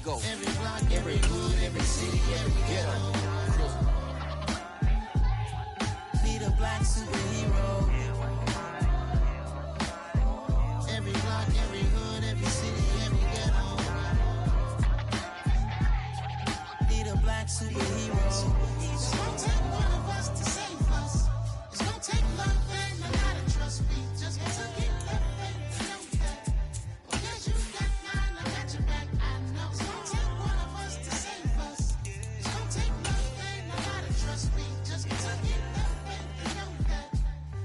go. Every block, every hood, every city, every ghetto. Need a black superhero. Every block, every hood, every city, every ghetto. Need a black superhero. It's gonna take one of us to save us. It's gonna take love and a lot of trust me. Just to keep the faith and know that. Because you got mine, I got your back, I know. It's gonna take one of us to save us. It's gonna take love and a lot of trust me. Just to keep the faith and know that.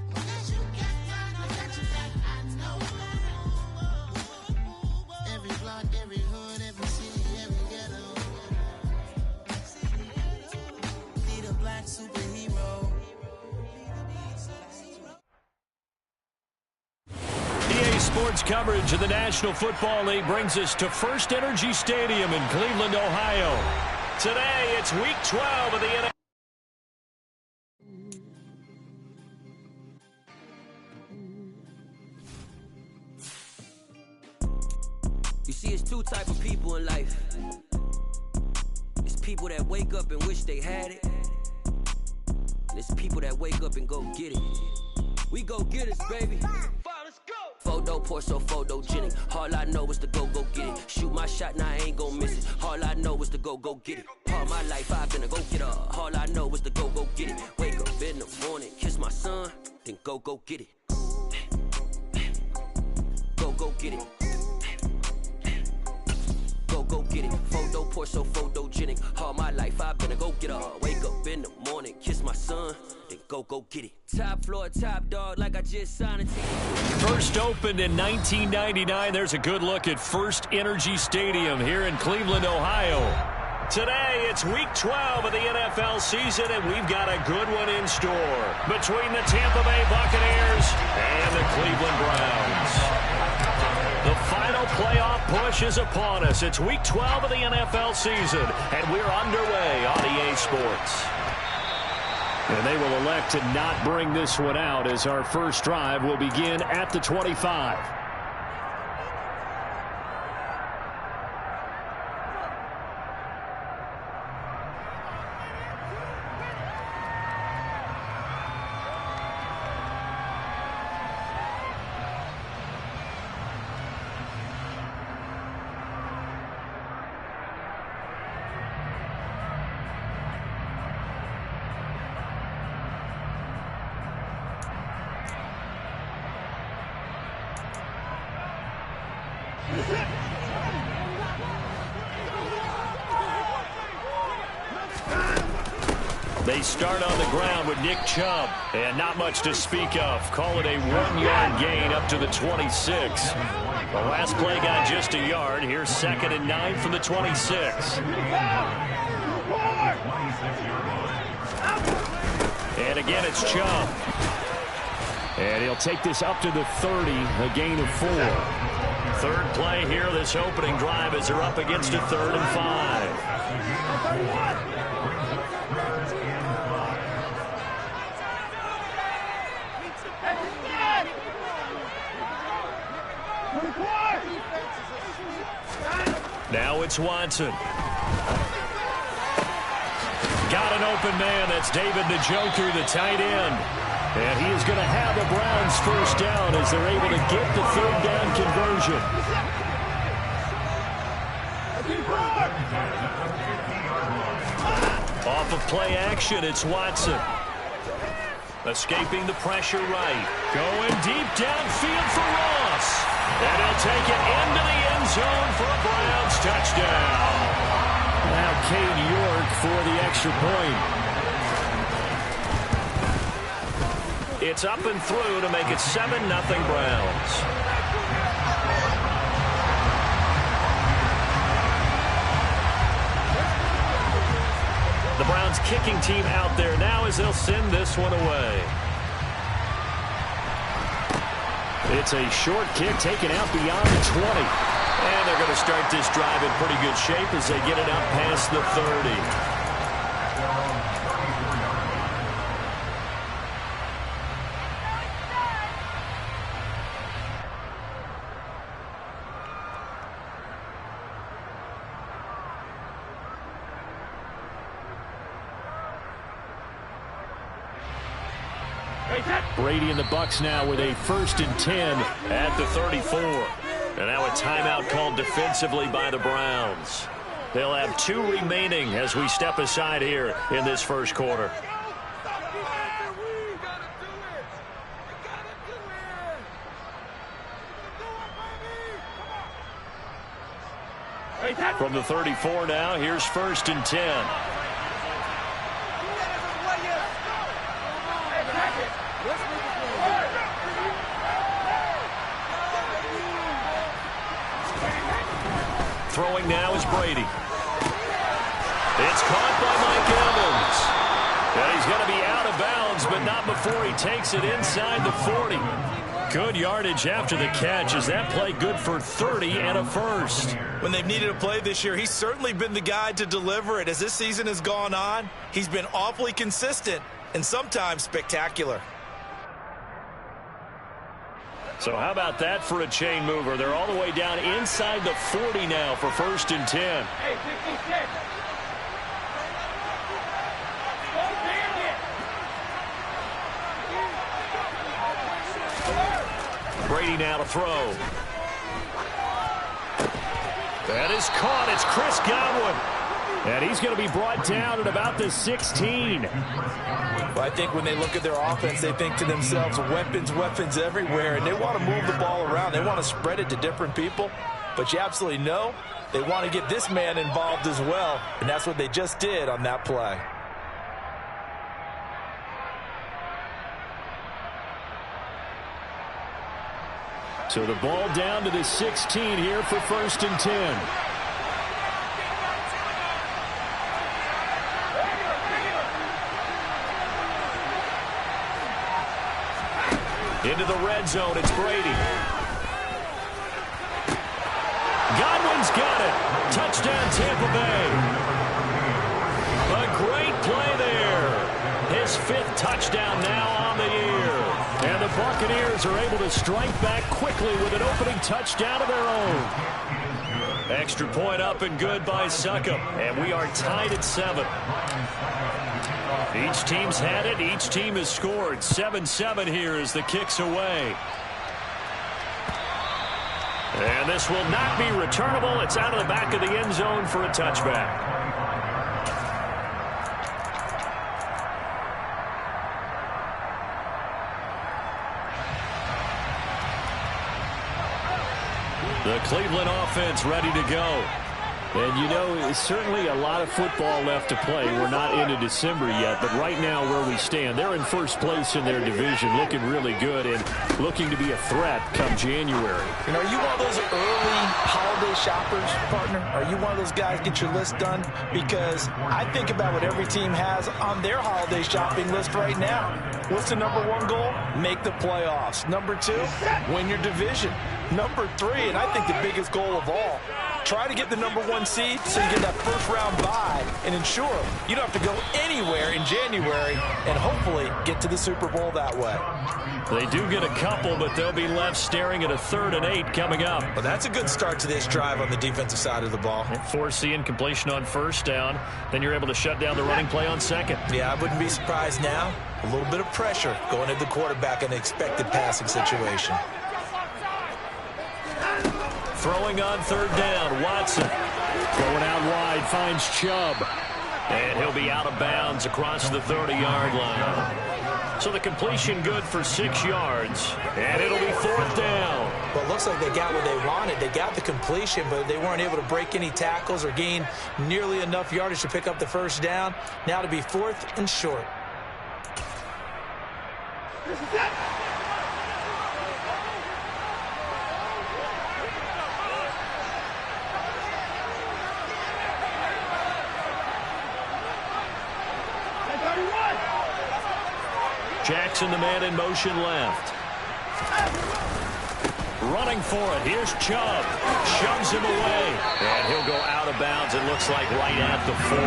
Because you got mine, I got your back, I know. Every block, every hood, every city, every ghetto. Need a black superhero. EA Sports coverage of the National Football League brings us to First Energy Stadium in Cleveland, Ohio. Today, it's Week 12 of the NFL. You see, it's two type of people in life. It's people that wake up and wish they had it. And it's people that wake up and go get it. We go get it, baby. Let's go. Photo pour so photogenic. All I know is to go get it. Shoot my shot, now I ain't gon' miss it. All I know is to go get it. All my life I've been a go-getter. All I know is to go get it. Wake up in the morning, kiss my son, then go get it. Go get it. Go get it. Photo pour so photogenic. All my life I've been a go-getter. Wake up in the morning, kiss my son, then go get it. Top floor, top dog, like I just signed a team. First opened in 1999. There's a good look at First Energy Stadium here in Cleveland, Ohio. Today, it's Week 12 of the NFL season, and we've got a good one in store between the Tampa Bay Buccaneers and the Cleveland Browns. The final playoff push is upon us. It's Week 12 of the NFL season, and we're underway on EA Sports. And they will elect to not bring this one out as our first drive will begin at the 25. They start on the ground with Nick Chubb, and not much to speak of. Call it a 1-yard gain up to the 26. The last play got just a yard. Here's 2nd and 9 from the 26. And again, it's Chubb. And he'll take this up to the 30, a gain of 4. Third play here, this opening drive, as they're up against a 3rd and 5. Now it's Watson. Got an open man. That's David Njoku, the tight end. And he is going to have the Browns first down as they're able to get the 3rd down conversion. Off of play action, it's Watson. Escaping the pressure right. Going deep downfield for Ross. And he'll take it into the end zone for a Browns touchdown. Now Cade York for the extra point. It's up and through to make it 7-0 Browns. The Browns kicking team out there now as they'll send this one away. It's a short kick taken out beyond the 20. And they're going to start this drive in pretty good shape as they get it up past the 30. Brady and the Bucs now with a 1st and 10 at the 34. And now a timeout called defensively by the Browns. They'll have 2 remaining as we step aside here in this first quarter. From the 34 now, here's 1st and 10. Throwing now is Brady. It's caught by Mike Evans. And he's going to be out of bounds, but not before he takes it inside the 40. Good yardage after the catch. Is that play good for 30 and a first? When they've needed a play this year, he's certainly been the guy to deliver it. As this season has gone on, he's been awfully consistent and sometimes spectacular. So how about that for a chain mover? They're all the way down inside the 40 now for 1st and 10. Brady now to throw. That is caught. It's Chris Godwin. And he's going to be brought down at about the 16. Well, I think when they look at their offense, they think to themselves, weapons everywhere, and they want to move the ball around. They want to spread it to different people, but you absolutely know they want to get this man involved as well, and that's what they just did on that play. So the ball down to the 16 here for 1st and 10. Into the red zone, it's Brady. Godwin's got it. Touchdown, Tampa Bay. A great play there. His 5th touchdown now on the year. And the Buccaneers are able to strike back quickly with an opening touchdown of their own. Extra point up and good by Succop. And we are tied at 7. Each team's had it. Each team has scored. 7-7 here as the kick's away. And this will not be returnable. It's out of the back of the end zone for a touchback. The Cleveland offense ready to go. And, you know, certainly a lot of football left to play. We're not into December yet, but right now where we stand, they're in first place in their division, looking really good and looking to be a threat come January. You know, are you one of those early holiday shoppers, partner? Are you one of those guys get your list done? Because I think about what every team has on their holiday shopping list right now. What's the #1 goal? Make the playoffs. #2, win your division. #3, and I think the biggest goal of all, try to get the #1 seed so you get that first-round bye and ensure you don't have to go anywhere in January and hopefully get to the Super Bowl that way. They do get a couple, but they'll be left staring at a 3rd and 8 coming up. Well, that's a good start to this drive on the defensive side of the ball. Force the incompletion on 1st down. Then you're able to shut down the running play on 2nd. Yeah, I wouldn't be surprised now. A little bit of pressure going at the quarterback in an expected passing situation. Throwing on 3rd down, Watson. Going out wide, finds Chubb. And he'll be out of bounds across the 30-yard line. So the completion good for 6 yards. And it'll be 4th down. Well, it looks like they got what they wanted. They got the completion, but they weren't able to break any tackles or gain nearly enough yardage to pick up the 1st down. Now to be 4th and short. Jackson, the man in motion left. Running for it. Here's Chubb. Shoves him away. And he'll go out of bounds, it looks like, right at the 40.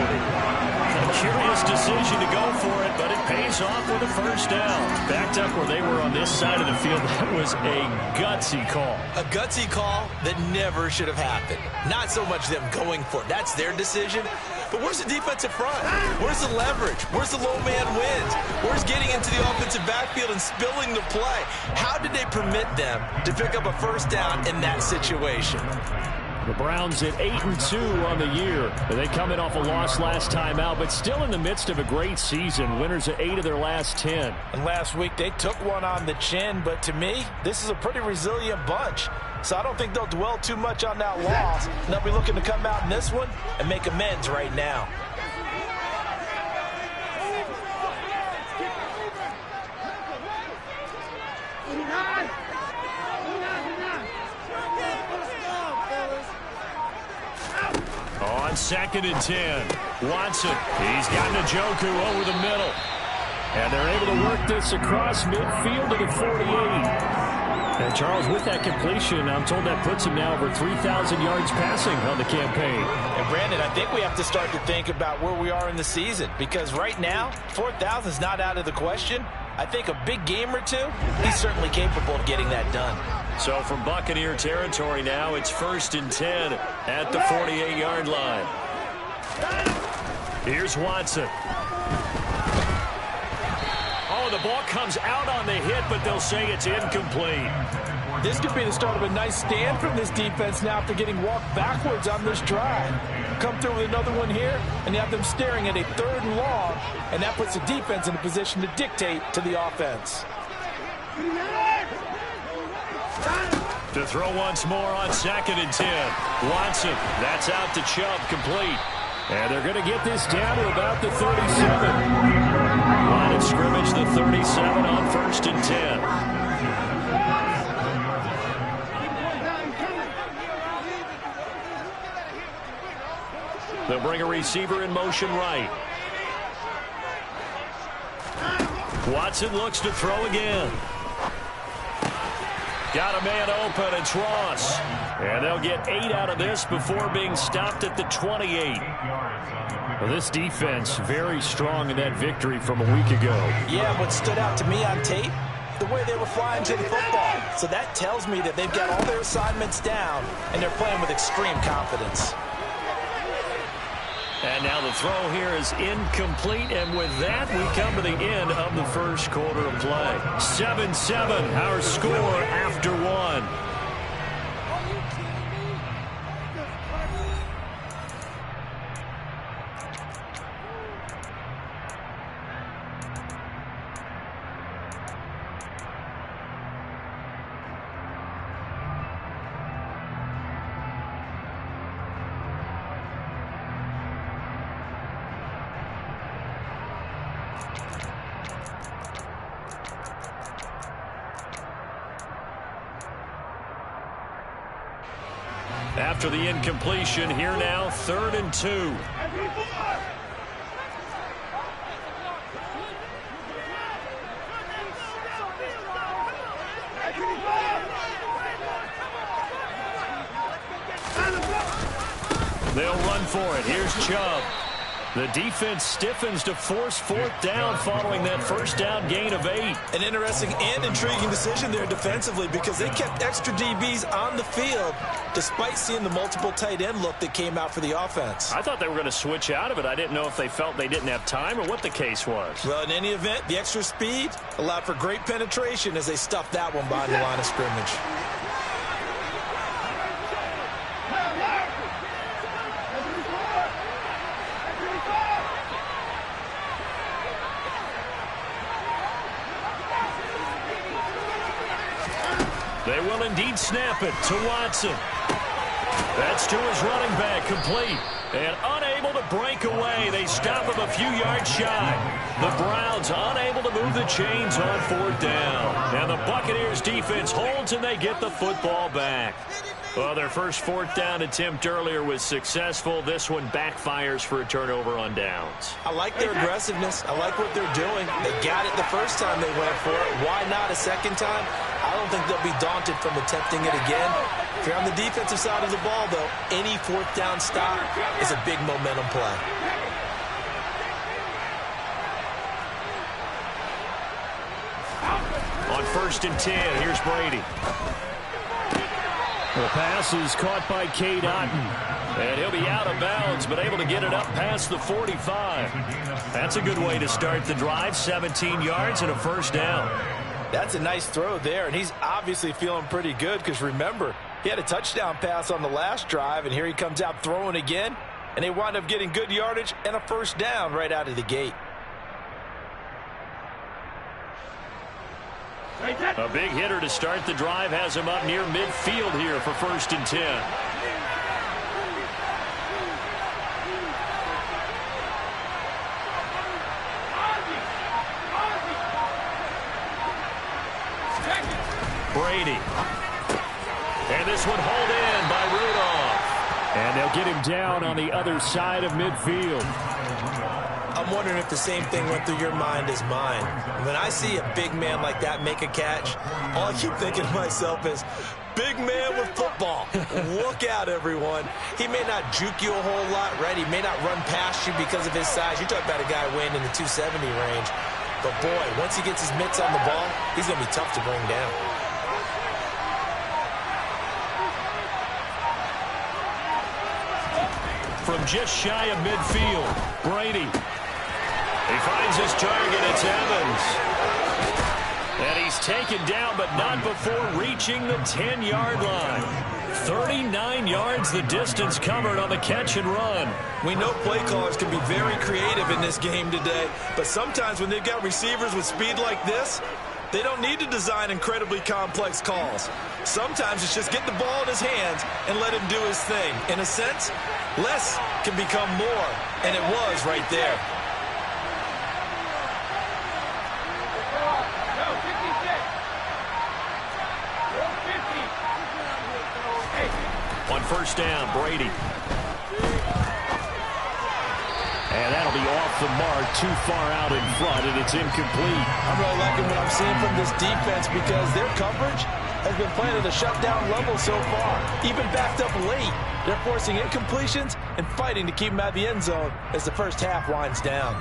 A curious decision to go for it, but it pays off with a first down. Backed up where they were on this side of the field, that was a gutsy call. A gutsy call that never should have happened. Not so much them going for it. That's their decision. But where's the defensive front? Where's the leverage? Where's the low man wins? Where's getting into the offensive backfield and spilling the play? How did they permit them to pick up a first down in that situation? The Browns at 8-2 on the year. They come in off a loss last time out, but still in the midst of a great season. Winners of 8 of their last 10. And last week they took one on the chin, but to me, this is a pretty resilient bunch. So I don't think they'll dwell too much on that loss. They'll be looking to come out in this one and make amends right now. On 2nd and 10, Watson. He's got Njoku over the middle. And they're able to work this across midfield to the 48. And Charles, with that completion, I'm told that puts him now over 3,000 yards passing on the campaign. And Brandon, I think we have to start to think about where we are in the season, because right now, 4,000 is not out of the question. I think a big game or two, he's certainly capable of getting that done. So from Buccaneer territory now, it's 1st and 10 at the 48-yard line. Here's Watson. Oh, the ball comes out on the hit, but they'll say it's incomplete. This could be the start of a nice stand from this defense now after getting walked backwards on this drive. Come through with another one here, and you have them staring at a 3rd and long, and that puts the defense in a position to dictate to the offense. To throw once more on 2nd and 10. Watson, that's out to Chubb, complete. And they're going to get this down to about the 37. Line of scrimmage, the 37 on 1st and 10. They'll bring a receiver in motion right. Watson looks to throw again. Got a man open, it's Ross. And they'll get 8 out of this before being stopped at the 28. Well, this defense very strong in that victory from a week ago. Yeah, what stood out to me on tape, the way they were flying to the football. So that tells me that they've got all their assignments down, and they're playing with extreme confidence. And now the throw here is incomplete, and with that, we come to the end of the first quarter of play. 7-7, our score after 1. After the incompletion, here now, 3rd and 2. They'll run for it. Here's Chubb. The defense stiffens to force 4th down following that first down gain of 8. An interesting and intriguing decision there defensively, because they kept extra DBs on the field despite seeing the multiple tight end look that came out for the offense. I thought they were going to switch out of it. I didn't know if they felt they didn't have time or what the case was. Well, in any event, the extra speed allowed for great penetration as they stuffed that one behind the line of scrimmage. They will indeed snap it to Watson. That's to his running back, complete. And unable to break away. They stop him a few yards shy. The Browns unable to move the chains on 4th down. And the Buccaneers defense holds and they get the football back. Well, their first 4th down attempt earlier was successful. This one backfires for a turnover on downs. I like their aggressiveness. I like what they're doing. They got it the first time they went for it. Why not a second time? I don't think they'll be daunted from attempting it again. If you're on the defensive side of the ball, though, any fourth down stop is a big momentum play. On 1st and 10, here's Brady. The pass is caught by Cade Otton. And he'll be out of bounds, but able to get it up past the 45. That's a good way to start the drive. 17 yards and a first down. That's a nice throw there, and he's obviously feeling pretty good because, remember, he had a touchdown pass on the last drive, and here he comes out throwing again, and they wind up getting good yardage and a first down right out of the gate. A big hitter to start the drive has him up near midfield here for 1st and 10. Brady. And this one hauled in by Rudolph. And they'll get him down on the other side of midfield. I'm wondering if the same thing went through your mind as mine. When I see a big man like that make a catch, all I keep thinking to myself is, big man with football. Look out, everyone. He may not juke you a whole lot, right? He may not run past you because of his size. You're talking about a guy weighing in the 270 range. But, boy, once he gets his mitts on the ball, he's going to be tough to bring down. From just shy of midfield, Brady. He finds his target. It's Evans. And he's taken down, but not before reaching the 10-yard line. 39 yards the distance covered on the catch and run. We know play callers can be very creative in this game today, but sometimes when they've got receivers with speed like this, they don't need to design incredibly complex calls. Sometimes it's just get the ball in his hands and let him do his thing. In a sense, less can become more, and it was right there. On 1st down, Brady. And that'll be off the mark, too far out in front, and it's incomplete. I'm really liking what I'm seeing from this defense because their coverage has been playing at a shutdown level so far. Even backed up late, they're forcing incompletions and fighting to keep them out of the end zone as the first half winds down.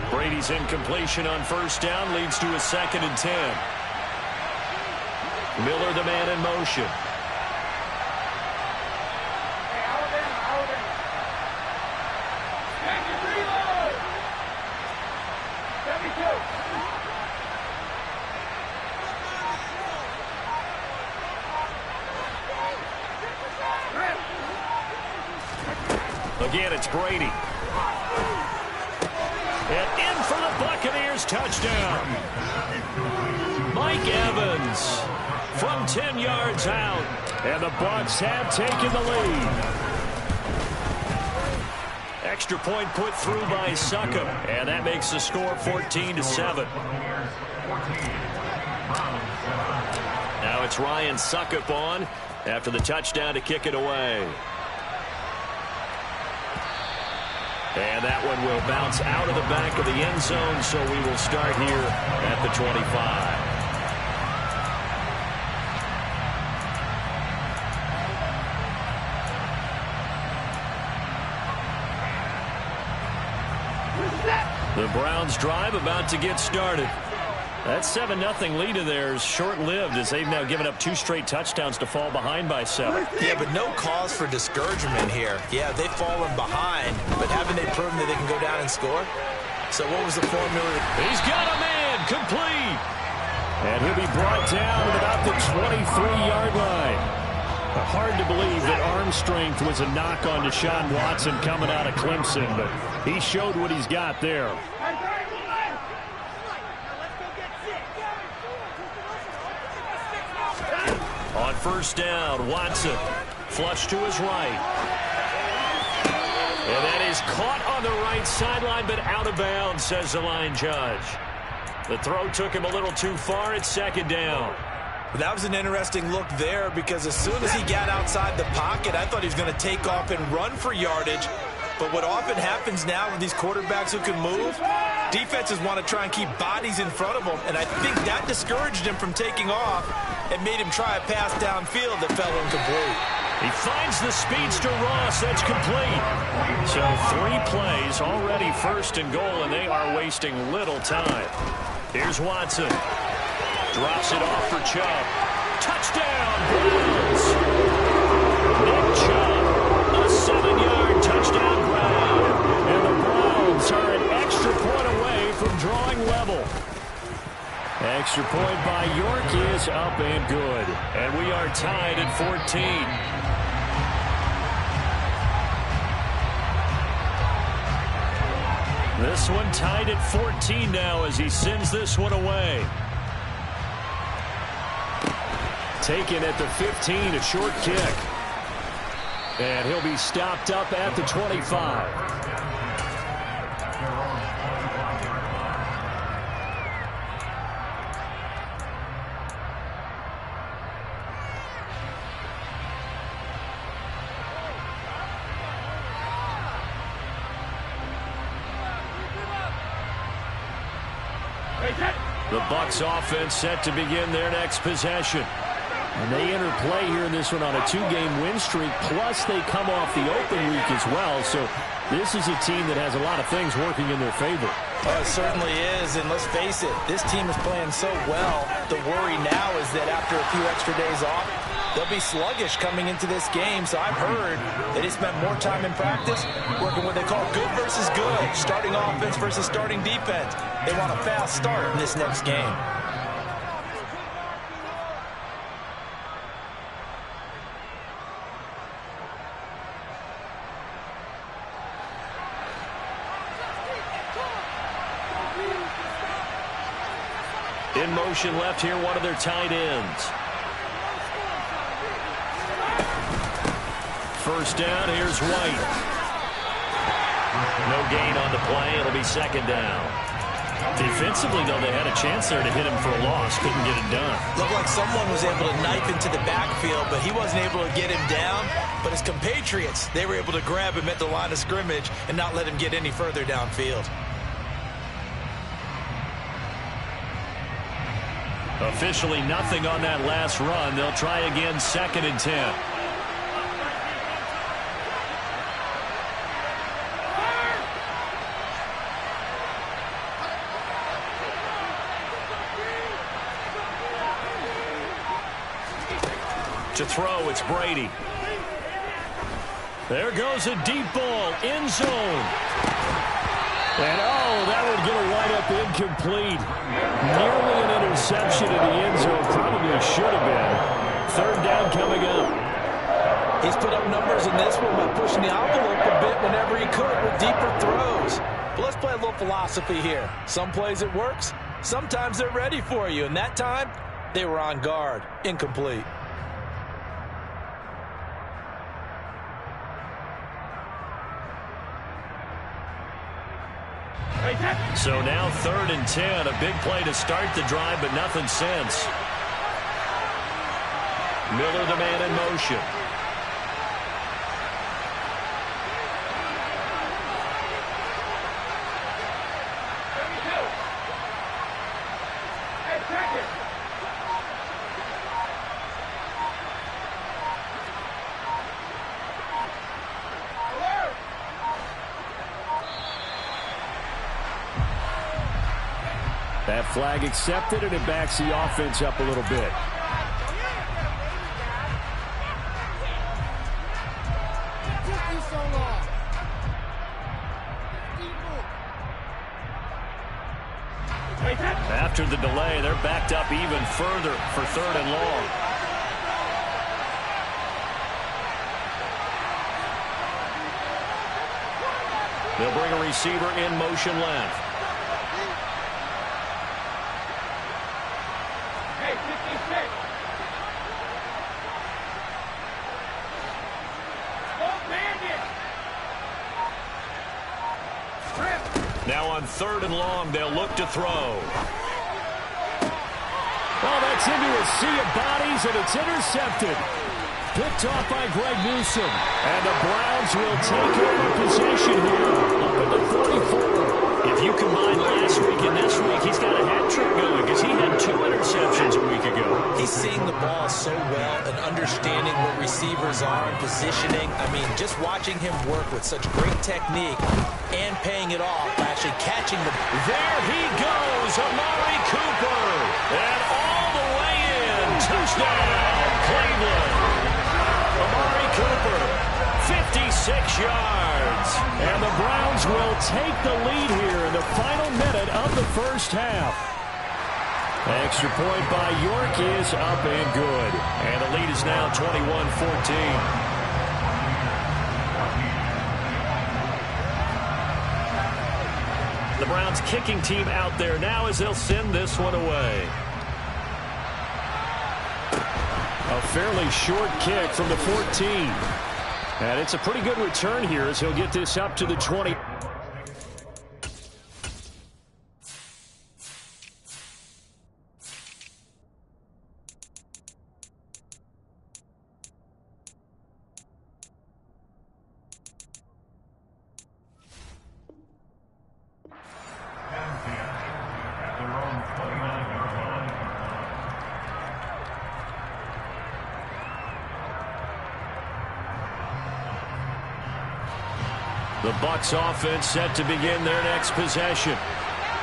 Brady's incompletion on 1st down leads to a 2nd and 10. Miller, the man in motion. Again, it's Brady. And in for the Buccaneers touchdown. Mike Evans from 10 yards out. And the Bucs have taken the lead. Extra point put through by Succop. And that makes the score 14-7. Now it's Ryan Succop on after the touchdown to kick it away. And that one will bounce out of the back of the end zone, so we will start here at the 25. The Browns drive about to get started. That 7-0 lead of theirs short-lived as they've now given up 2 straight touchdowns to fall behind by 7. Yeah, but no cause for discouragement here. Yeah, they've fallen behind, but haven't they proven that they can go down and score? So what was the formula? He's got a man complete. And he'll be brought down at about the 23-yard line. Hard to believe that arm strength was a knock on Deshaun Watson coming out of Clemson, but he showed what he's got there. On 1st down, Watson flush to his right. And that is caught on the right sideline, but out of bounds, says the line judge. The throw took him a little too far. It's 2nd down. That was an interesting look there because as soon as he got outside the pocket, I thought he was going to take off and run for yardage. But what often happens now with these quarterbacks who can move, Defenses want to try and keep bodies in front of him, and I think that discouraged him from taking off and made him try a pass downfield that fell incomplete. He finds the speedster Ross. That's complete. So 3 plays, already 1st and goal, and they are wasting little time. Here's Watson. Drops it off for Chubb. Touchdown, Browns. Nick Chubb, a 7-yard touchdown grab. And the Browns are an extra point away from drawing level. Extra point by York is up and good. And we are tied at 14. This one tied at 14 now as he sends this one away. Taken at the 15, a short kick. And he'll be stopped up at the 25. The Bucs offense set to begin their next possession. And they enter play here in this one on a 2-game win streak, plus they come off the open week as well. So this is a team that has a lot of things working in their favor. It certainly is, and let's face it, this team is playing so well. The worry now is that after a few extra days off, they'll be sluggish coming into this game. So I've heard that they spent more time in practice working what they call good versus good, starting offense versus starting defense. They want a fast start in this next game. In motion left here, one of their tight ends. First down, here's White. No gain on the play. It'll be 2nd down. Defensively, though, they had a chance there to hit him for a loss. Couldn't get it done. Looked like someone was able to knife into the backfield, but he wasn't able to get him down. But his compatriots, they were able to grab him at the line of scrimmage and not let him get any further downfield. Officially nothing on that last run. They'll try again, 2nd and 10. To throw, it's Brady. There goes a deep ball, end zone. And, that would get a wide-up incomplete. Nearly an interception in the end zone. Probably should have been. 3rd down coming up. He's put up numbers in this one by pushing the envelope a bit whenever he could with deeper throws. But let's play a little philosophy here. Some plays it works. Sometimes they're ready for you. And that time, they were on guard. Incomplete. So now 3rd and 10. A big play to start the drive, but nothing since. Miller, the man in motion. That flag accepted, and it backs the offense up a little bit. After the delay, they're backed up even further for 3rd and long. They'll bring a receiver in motion left. Now on 3rd and long, they'll look to throw. Well, that's into a sea of bodies, and it's intercepted. Picked off by Greg Newsome. And the Browns will take over possession here up at the 44. If you combine last week and this week, he's got a hat trick going because he had 2 interceptions a week ago. He's seeing the ball so well and understanding what receivers are and positioning. I mean, just watching him work with such great technique and paying it off by actually catching the... There he goes, Amari Cooper. And all the way in. Touchdown, Cleveland. Amari Cooper, 56 yards. And the Browns will take the lead here in the final minute of the first half. Extra point by York is up and good. And the lead is now 21-14. The Browns kicking team out there now as they'll send this one away. A fairly short kick from the 14. And it's a pretty good return here as he'll get this up to the 20. The Bucs offense set to begin their next possession.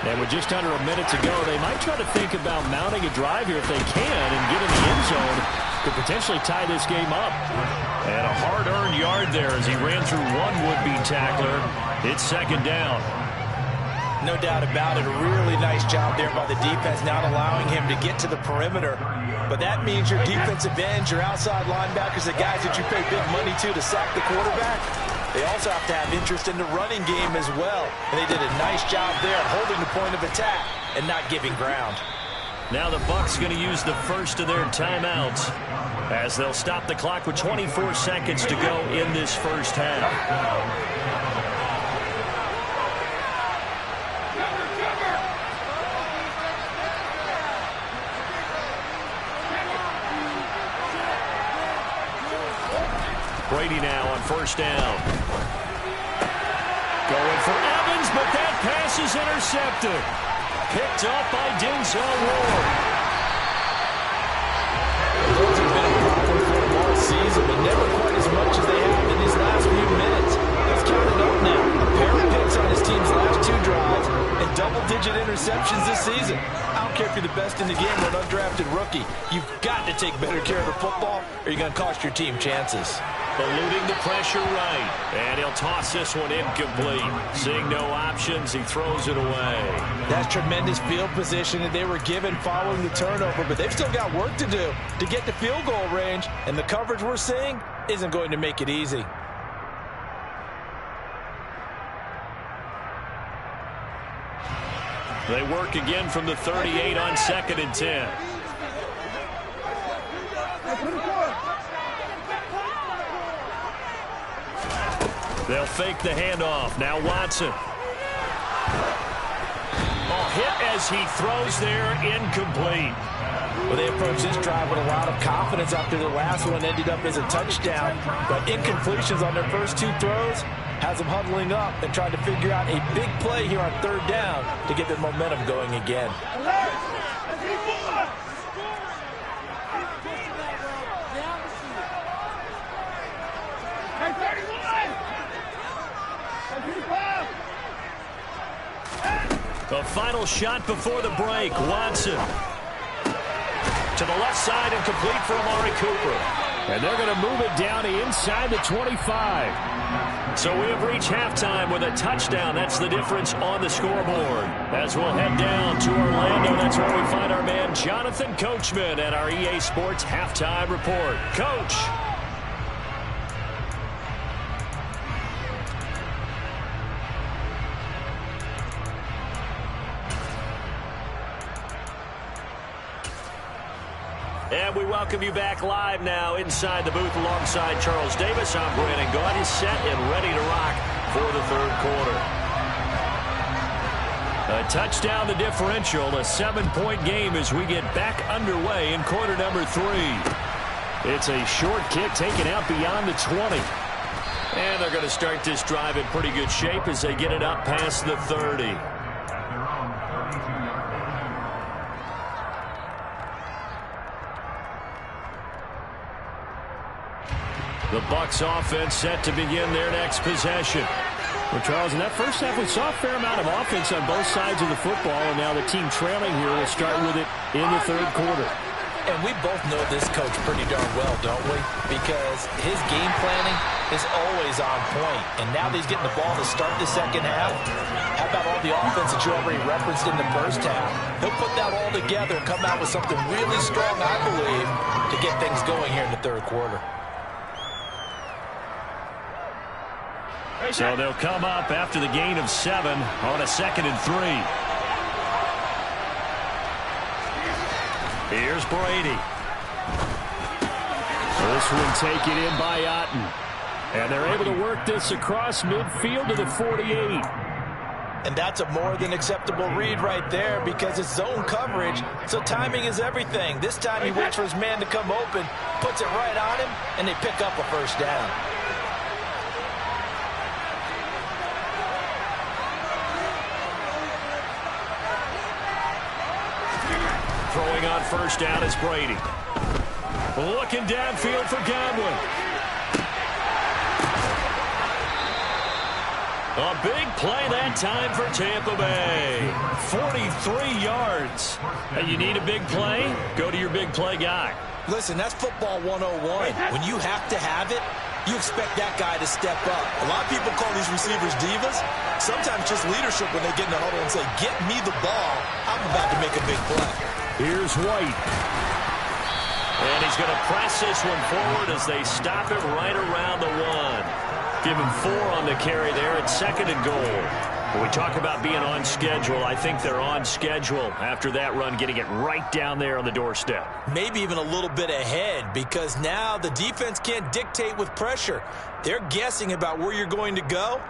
And with just under a minute to go, they might try to think about mounting a drive here if they can and get in the end zone to potentially tie this game up. And a hard-earned yard there as he ran through one would-be tackler. It's second down. No doubt about it. A really nice job there by the defense, not allowing him to get to the perimeter. But that means your defensive ends, your outside linebackers, the guys that you pay big money to sack the quarterback, they also have to have interest in the running game as well. And they did a nice job there holding the point of attack and not giving ground. Now the Bucs going to use the first of their timeouts as they'll stop the clock with 24 seconds to go in this first half. Brady now on first down. Going for Evans, but that pass is intercepted. Picked up by Denzel Ward. Those have been a problem for them all season, but never quite as much as they have in these last few minutes. Let's count it up now. A pair of picks on his team's last 2 drives and double-digit interceptions this season. I don't care if you're the best in the game or an undrafted rookie. You've got to take better care of the football or you're going to cost your team chances. Eluding the pressure right. And he'll toss this one incomplete. Seeing no options, he throws it away. That's tremendous field position that they were given following the turnover, but they've still got work to do to get to field goal range, and the coverage we're seeing isn't going to make it easy. They work again from the 38 on 2nd and 10. They'll fake the handoff. Now Watson. Oh, hit as he throws there, incomplete. Well, they approached this drive with a lot of confidence after the last one ended up as a touchdown. But incompletions on their first 2 throws has them huddling up and trying to figure out a big play here on 3rd down to get their momentum going again. The final shot before the break. Watson to the left side and complete for Amari Cooper. And they're going to move it down inside the 25. So we have reached halftime with a touchdown. That's the difference on the scoreboard. As we'll head down to Orlando, that's where we find our man Jonathan Coachman at our EA Sports Halftime Report. Coach. And we welcome you back live now inside the booth alongside Charles Davis. I'm Brandon Gaud. He's set and ready to rock for the 3rd quarter. A touchdown the differential, a 7-point game as we get back underway in quarter number 3. It's a short kick taken out beyond the 20. And they're going to start this drive in pretty good shape as they get it up past the 30. The Bucs offense set to begin their next possession. Well, Charles, in that first half, we saw a fair amount of offense on both sides of the football, and now the team trailing here will start with it in the third quarter. And we both know this coach pretty darn well, don't we? Because his game planning is always on point. And now that he's getting the ball to start the second half, how about all the offense that you already referenced in the first half? He'll put that all together and come out with something really strong, I believe, to get things going here in the third quarter. So they'll come up after the gain of 7 on a 2nd and 3. Here's Brady. This one taken in by Otten. And they're able to work this across midfield to the 48. And that's a more than acceptable read right there because it's zone coverage, so timing is everything. This time he waits for his man to come open, puts it right on him, and they pick up a first down. Throwing on first down is Brady. Looking downfield for Godwin. A big play that time for Tampa Bay. 43 yards. Hey, you need a big play? Go to your big play guy. Listen, that's football 101. When you have to have it, you expect that guy to step up. A lot of people call these receivers divas. Sometimes just leadership when they get in the huddle and say, get me the ball. I'm about to make a big play. Here's White. And he's going to press this one forward as they stop him right around the 1. Give him 4 on the carry there at 2nd and goal. When we talk about being on schedule, I think they're on schedule after that run, getting it right down there on the doorstep. Maybe even a little bit ahead because now the defense can't dictate with pressure. They're guessing about where you're going to go.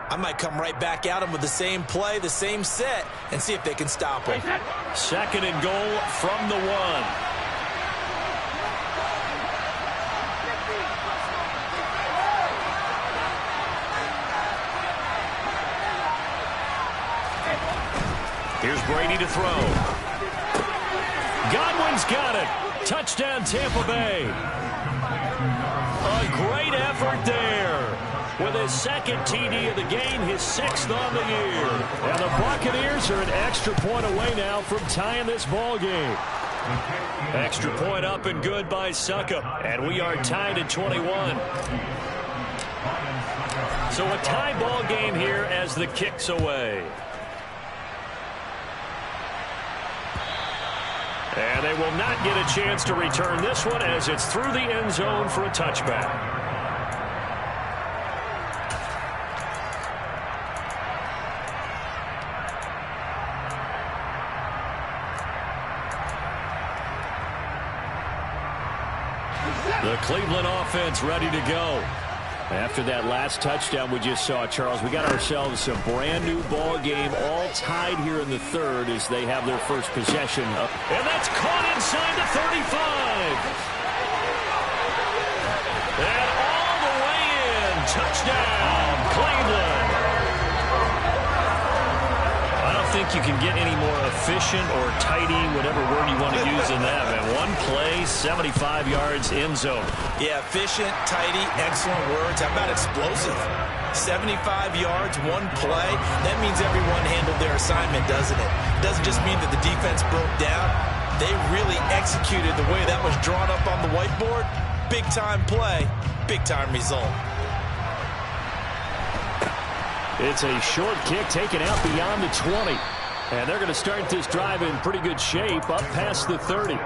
I might come right back at them with the same play, the same set, and see if they can stop them. 2nd and goal from the 1. Here's Brady to throw. Godwin's got it. Touchdown, Tampa Bay. A great effort there. With his 2nd TD of the game, his 6th on the year. And the Buccaneers are an extra point away now from tying this ball game. Extra point up and good by Suckup. And we are tied at 21. So a tie ball game here as the kick's away. And they will not get a chance to return this one as it's through the end zone for a touchback. The Cleveland offense ready to go. After that last touchdown we just saw, Charles, we got ourselves a brand new ball game, all tied here in the third as they have their first possession up. And that's caught inside the 35. And all the way in. Touchdown, Cleveland. I don't think you can get any more efficient or tidy, whatever word you want to use in that. And one play, 75 yards, end zone. Yeah, efficient, tidy, excellent words. How about explosive? 75 yards, one play. That means everyone handled their assignment, doesn't it? It doesn't just mean that the defense broke down. They really executed the way that was drawn up on the whiteboard. Big-time play, big-time result. It's a short kick taken out beyond the 20. And they're going to start this drive in pretty good shape up past the 30.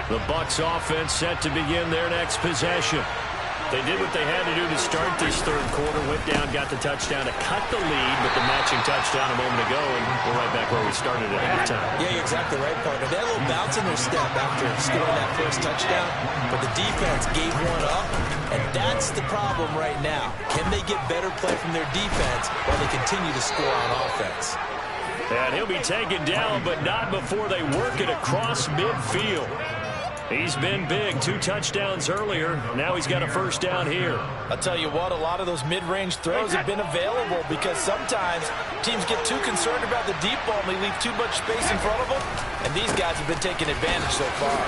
The Bucs offense set to begin their next possession. They did what they had to do to start this third quarter. Went down, got the touchdown to cut the lead, but the matching touchdown a moment ago, and we're right back where we started at halftime. Yeah, you're exactly right, partner. They had a little bounce in their step after scoring that first touchdown, but the defense gave one up, and that's the problem right now. Can they get better play from their defense while they continue to score on offense? And he'll be taken down, but not before they work it across midfield. He's been big. 2 touchdowns earlier. Now he's got a first down here. I'll tell you what, a lot of those mid-range throws have been available because sometimes teams get too concerned about the deep ball and they leave too much space in front of them, and these guys have been taking advantage so far.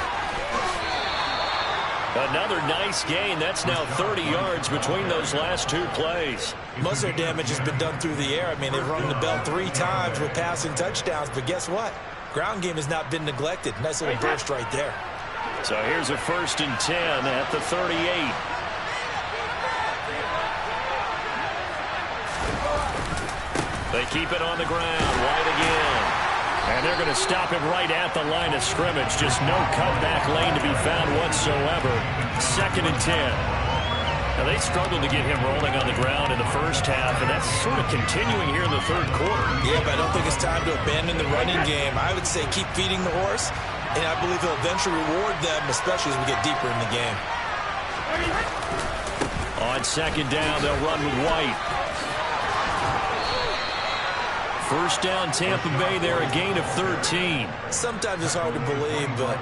Another nice gain. That's now 30 yards between those last 2 plays. Most of their damage has been done through the air. I mean, they've rung the bell 3 times with passing touchdowns, but guess what? Ground game has not been neglected. Nice little burst right there. So here's a 1st and 10 at the 38. They keep it on the ground. White again. And they're going to stop him right at the line of scrimmage. Just no cutback lane to be found whatsoever. 2nd and 10. Now, they struggled to get him rolling on the ground in the first half, and that's sort of continuing here in the 3rd quarter. Yeah, but I don't think it's time to abandon the running game. I would say keep feeding the horse, and I believe he'll eventually reward them, especially as we get deeper in the game. On 2nd down, they'll run with White. First down, Tampa Bay there, a gain of 13. Sometimes it's hard to believe, but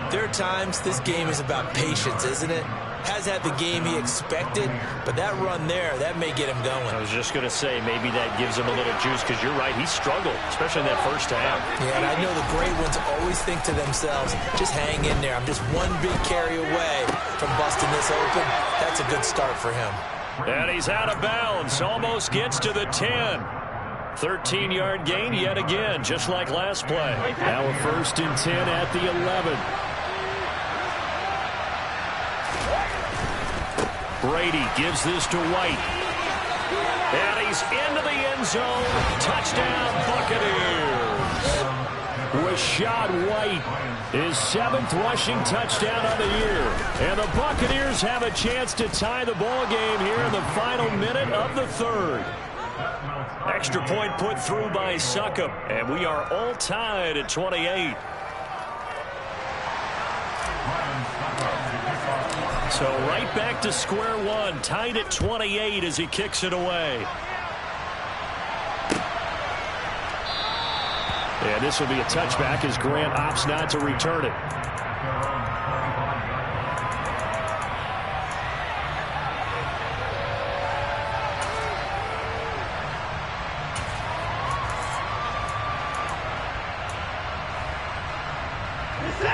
there are times this game is about patience, isn't it? Has had the game he expected, but that run there, that may get him going. I was just going to say, maybe that gives him a little juice, because you're right, he struggled, especially in that first half. Yeah, and I know the great ones always think to themselves, just hang in there. I'm just one big carry away from busting this open. That's a good start for him. And he's out of bounds, almost gets to the 10. 13-yard gain yet again, just like last play. Now a 1st and 10 at the 11. Brady gives this to White. And he's into the end zone. Touchdown, Buccaneers. Rashad White, his 7th rushing touchdown of the year. And the Buccaneers have a chance to tie the ball game here in the final minute of the 3rd. Extra point put through by Succop, and we are all tied at 28. So right back to square one, tied at 28 as he kicks it away. And this will be a touchback as Grant opts not to return it.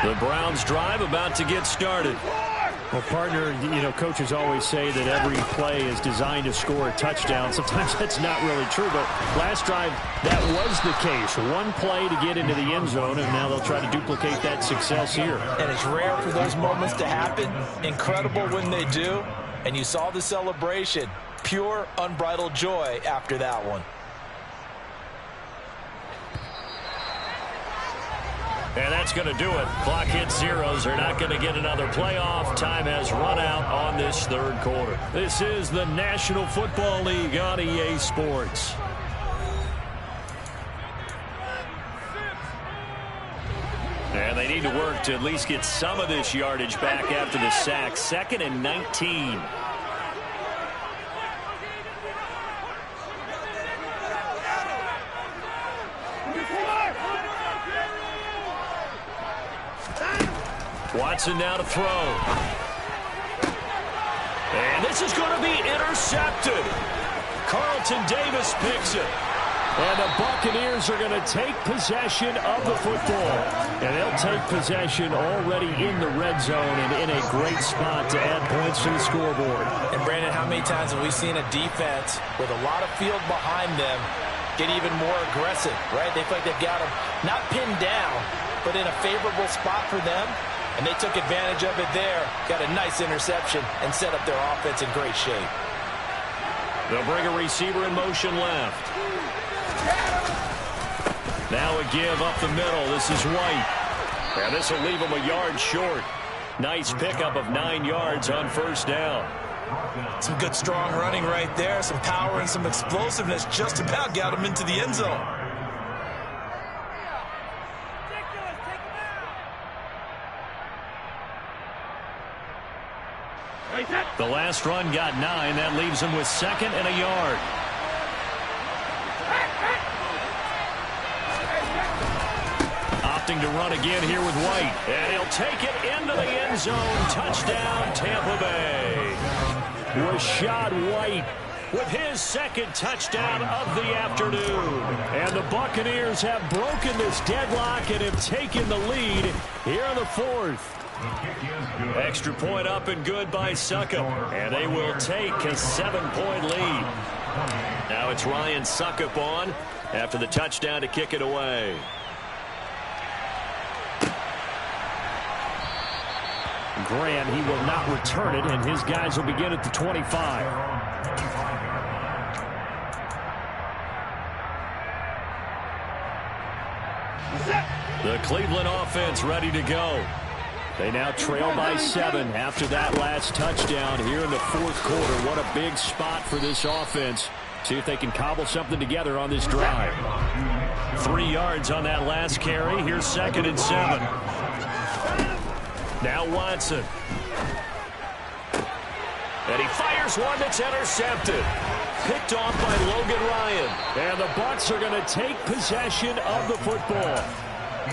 The Browns drive about to get started. Well, partner, you know, coaches always say that every play is designed to score a touchdown. Sometimes that's not really true, but last drive, that was the case. One play to get into the end zone, and now they'll try to duplicate that success here. And it's rare for those moments to happen. Incredible when they do. And you saw the celebration. Pure, unbridled joy after that one. And that's going to do it. Clock hits zeros. They're not going to get another playoff. Time has run out on this 3rd quarter. This is the National Football League on EA Sports. And they need to work to at least get some of this yardage back after the sack. 2nd and 19. Watson now to throw. And this is going to be intercepted. Carlton Davis picks it. And the Buccaneers are going to take possession of the football. And they'll take possession already in the red zone and in a great spot to add points to the scoreboard. And Brandon, how many times have we seen a defense with a lot of field behind them get even more aggressive, right? They feel like they've got them not pinned down, but in a favorable spot for them. And they took advantage of it there. Got a nice interception and set up their offense in great shape. They'll bring a receiver in motion left. Now a give up the middle. This is White. And this will leave him a yard short. Nice pickup of 9 yards on 1st down. Some good strong running right there. Some power and some explosiveness just about got him into the end zone. The last run got 9. That leaves him with 2nd and a yard. opting to run again here with White. And he'll take it into the end zone. Touchdown, Tampa Bay. Rashad White with his second touchdown of the afternoon. And the Buccaneers have broken this deadlock and have taken the lead here in the fourth. Extra point up and good by Suckup. And they will take a 7-point lead. Now it's Ryan Suckup on after the touchdown to kick it away. Grant, he will not return it, and his guys will begin at the 25. The Cleveland offense ready to go. They now trail by 7 after that last touchdown here in the fourth quarter. What a big spot for this offense. See if they can cobble something together on this drive. 3 yards on that last carry. Here's 2nd and 7. Now Watson. And he fires one that's intercepted. Picked off by Logan Ryan. And the Bucs are going to take possession of the football.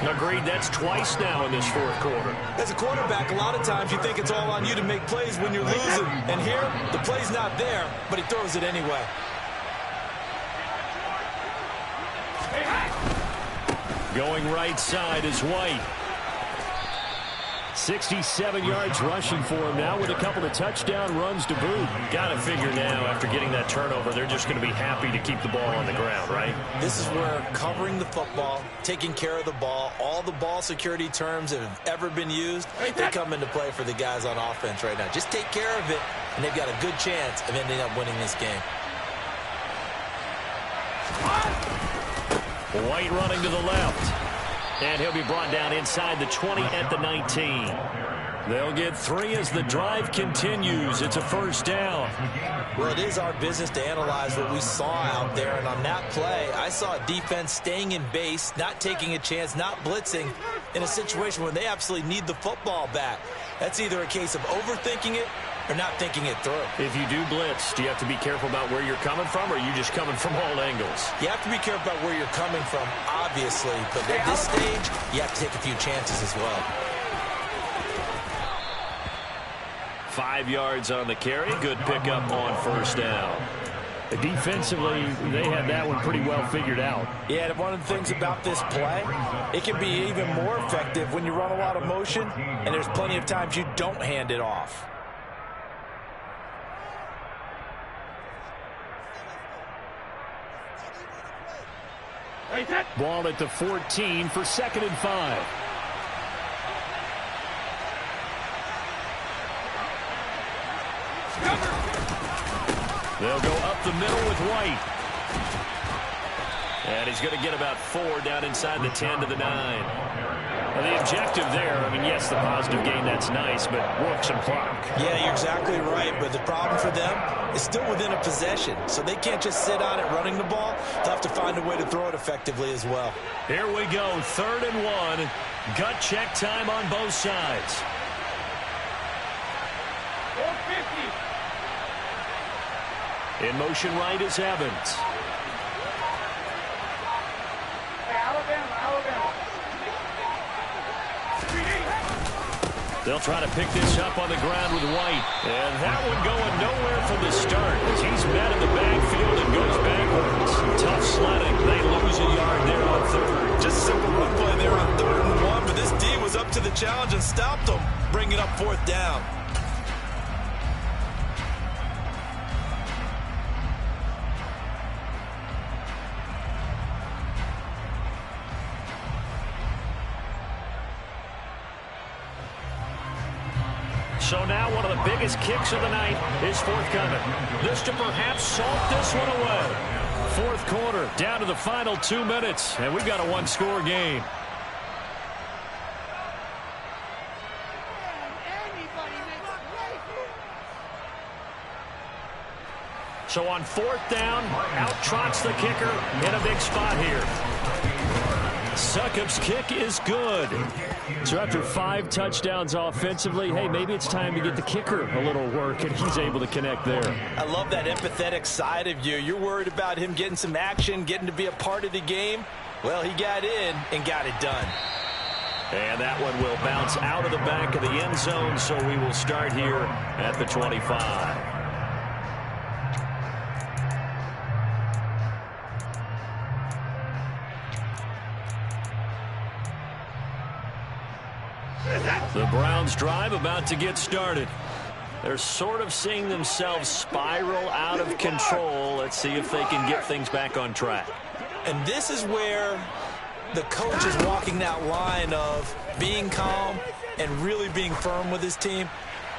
Agreed, that's twice now in this fourth quarter. As a quarterback, a lot of times you think it's all on you to make plays when you're losing. And here, the play's not there, but he throws it anyway. Going right side is White. 67 yards rushing for him now with a couple of touchdown runs to boot. Got to figure now, after getting that turnover, they're just going to be happy to keep the ball on the ground, right? This is where covering the football, taking care of the ball, all the ball security terms that have ever been used, they come into play for the guys on offense right now. Just take care of it, and they've got a good chance of ending up winning this game. White running to the left. And he'll be brought down inside the 20 at the 19. They'll get 3 as the drive continues. It's a first down. Well, it is our business to analyze what we saw out there. And on that play, I saw a defense staying in base, not taking a chance, not blitzing in a situation where they absolutely need the football back. That's either a case of overthinking it or not thinking it through. If you do blitz, do you have to be careful about where you're coming from, or are you just coming from all angles? You have to be careful about where you're coming from, obviously. But at this stage, you have to take a few chances as well. 5 yards on the carry. Good pickup on first down. Defensively, they had that one pretty well figured out. Yeah, and one of the things about this play, it can be even more effective when you run a lot of motion, and there's plenty of times you don't hand it off. Ball at the 14 for 2nd and 5. They'll go up the middle with White. And he's going to get about 4 down inside the 10 to the 9. Well, the objective there, I mean, yes, the positive gain, that's nice, but work some clock. Yeah, you're exactly right, but the problem for them is still within a possession, so they can't just sit on it running the ball. They'll have to find a way to throw it effectively as well. Here we go, 3rd and 1. Gut check time on both sides. 450. In motion right is Evans. They'll try to pick this up on the ground with White. And that one going nowhere from the start as he's met in the backfield and goes backwards. Tough sledding. They lose a yard there on 3rd. Just a simple run play there on 3rd and 1, but this D was up to the challenge and stopped them, bringing up 4th down. So now one of the biggest kicks of the night is forthcoming. This to perhaps salt this one away. Fourth quarter, down to the final 2 minutes, and we've got a one-score game. So on 4th down, out trots the kicker in a big spot here. Succup's kick is good. So after 5 touchdowns offensively, hey, maybe it's time to get the kicker a little work, and he's able to connect there. I love that empathetic side of you. You're worried about him getting some action, getting to be a part of the game. Well, he got in and got it done. And that one will bounce out of the back of the end zone, so we will start here at the 25. The Browns drive about to get started. They're sort of seeing themselves spiral out of control. Let's see if they can get things back on track. And this is where the coach is walking that line of being calm and really being firm with his team.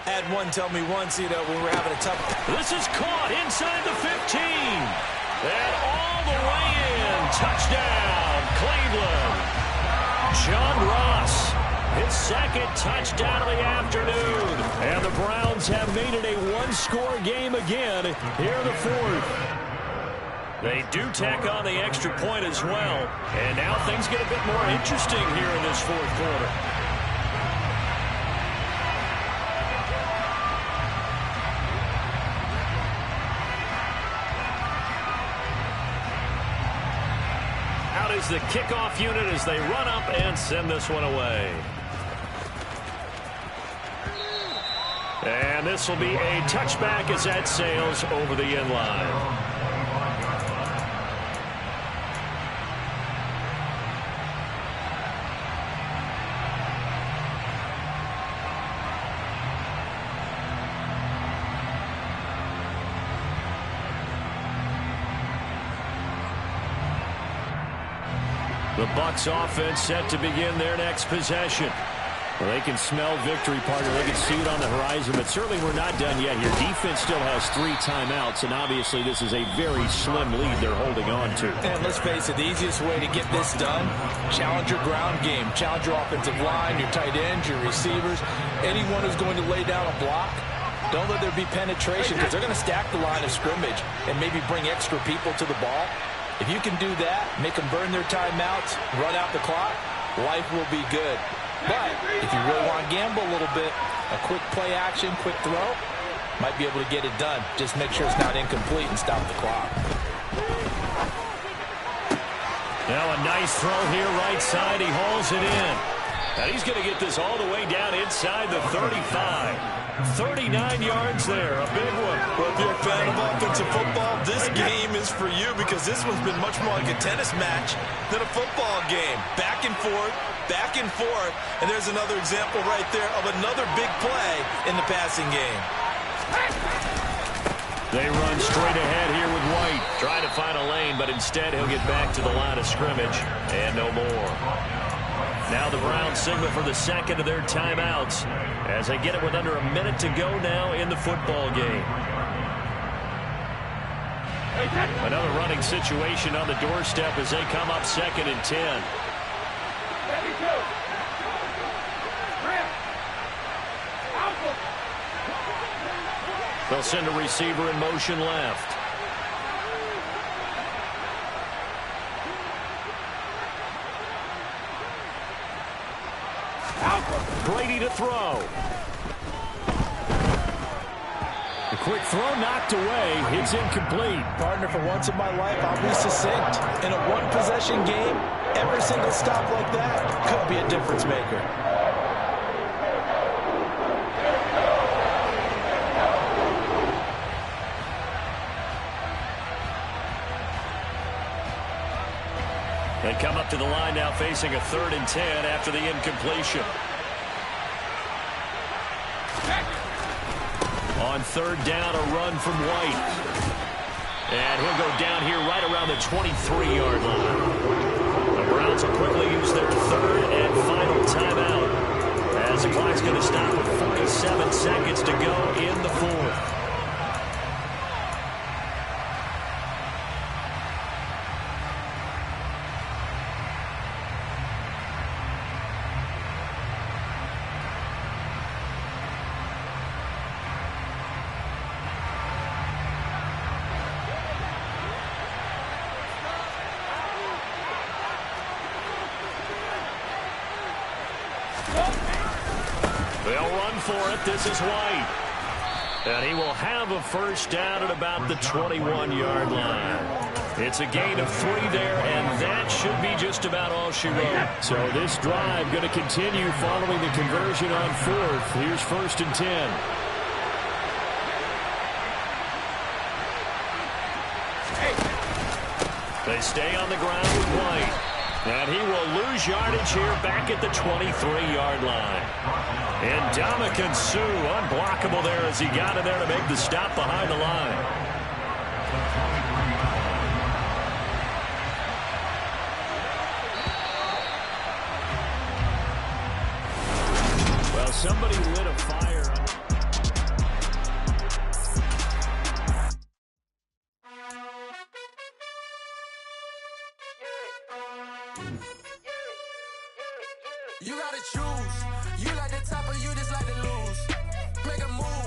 I had one tell me once, when we were having a tough... This is caught inside the 15. And all the way in. Touchdown, Cleveland. John Ross. His second touchdown of the afternoon. And the Browns have made it a one-score game again here in the fourth. They do tack on the extra point as well. And now things get a bit more interesting here in this fourth quarter. Out is the kickoff unit as they run up and send this one away. And this will be a touchback as that sails over the end line. The Bucs offense set to begin their next possession. Well, they can smell victory, partner. They can see it on the horizon, but certainly we're not done yet here. Defense still has 3 timeouts, and obviously this is a very slim lead they're holding on to. And let's face it, the easiest way to get this done, challenge your ground game. Challenge your offensive line, your tight ends, your receivers, anyone who's going to lay down a block. Don't let there be penetration because they're going to stack the line of scrimmage and maybe bring extra people to the ball. If you can do that, make them burn their timeouts, run out the clock, life will be good. But if you really want to gamble a little bit, a quick play action, quick throw, might be able to get it done. Just make sure it's not incomplete and stop the clock. Now a nice throw here right side. He hauls it in. And he's going to get this all the way down inside the 35. 39 yards there, a big one. Well, if you're a fan of offensive football, this game is for you because this one's been much more like a tennis match than a football game. Back and forth, and there's another example right there of another big play in the passing game. They run straight ahead here with White. Trying to find a lane, but instead he'll get back to the line of scrimmage, and no more. Now the Browns signal for the second of their timeouts as they get it with under a minute to go now in the football game. Another running situation on the doorstep as they come up 2nd and 10. They'll send a receiver in motion left. Brady to throw. The quick throw knocked away. It's incomplete. Partner, for once in my life, I'll be succinct. In a one-possession game, every single stop like that could be a difference maker. They come up to the line now facing a 3rd and 10 after the incompletion. On 3rd down, a run from White. And he'll go down here right around the 23-yard line. The Browns will quickly use their 3rd and final timeout as the clock's going to stop with 47 seconds to go in the 4th. They'll run for it. This is White. And he will have a first down at about the 21-yard line. It's a gain of 3 there, and that should be just just about all she wrote. So this drive going to continue following the conversion on fourth. Here's 1st and 10. They stay on the ground with White. And he will lose yardage here back at the 23-yard line. And Ndamukong Suh unblockable there as he got in there to make the stop behind the line. Well, somebody lit a fire. You gotta choose.